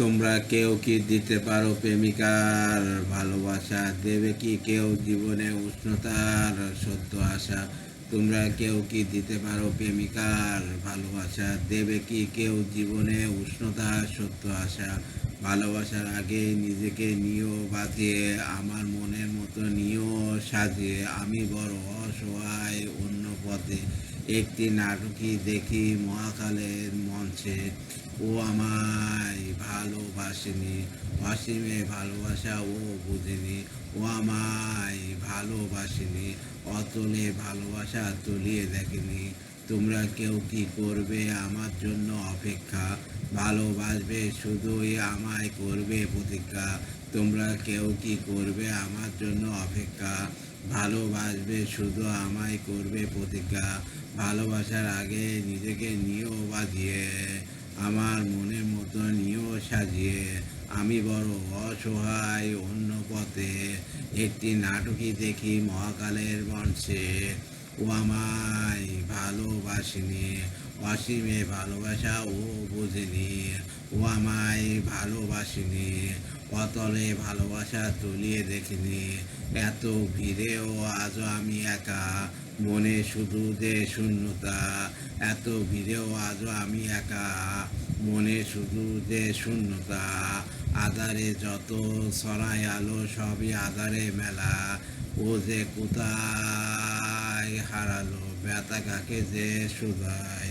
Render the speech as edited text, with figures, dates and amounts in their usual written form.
তোমরা কেউ কি দিতে পারো প্রেমিকার ভালোবাসা? দেবে কি কেউ জীবনে উষ্ণতার সত্য আশা? তোমরা কেউ কি দিতে পারো প্রেমিকার ভালোবাসা? দেবে কি কেউ জীবনে উষ্ণতার সত্য আশা? ভালোবাসার আগে নিজেকে নিও বাজিয়ে, আমার মনের মতো নিও সাজিয়ে। আমি বড় অসহায় অন্য পথে, একটি নাটকই দেখি মহাকালের মঞ্চে। ও আমায় ভালোবাসেনি, অসীমে ভালোবাসা ও বুঝেনি। ও আমায় ভালোবাসেনি, অতলে ভালোবাসা তলিয়ে দেখেনি। তোমরা কেউ কি করবে আমার জন্য অপেক্ষা? ভালোবাসবে শুধুই আমায় করবে প্রতীক্ষা। তোমরা কেউ কি করবে আমার জন্য অপেক্ষা? ভালোবাসবে শুধু আমায় করবে প্রতিজ্ঞা। ভালোবাসার আগে নিজেকে নিও বাজিয়ে, আমার মনের মতো নিও সাজিয়ে। আমি বড় অসহায় অন্য পথে, একটি নাটকই দেখি মহাকালের মঞ্চে। ও আমায় ভালোবাসেনি, অসীমে ভালোবাসা ও বোঝেনি। ও আমায় ভালোবাসেনি, অতলে ভালোবাসা তলিয়ে দেখিনি। এত ভিড়েও আজও আমি একা, মনে শুধু যে শূন্যতা। এত ভিড়েও আজও আমি একা, মনে শুধু যে শূন্যতা। আধারে যত ছড়ায় আলো, সবই আধারে মেলা। ও যে কোথায় হারালো, ব্যথা কাকে যে শুধায়।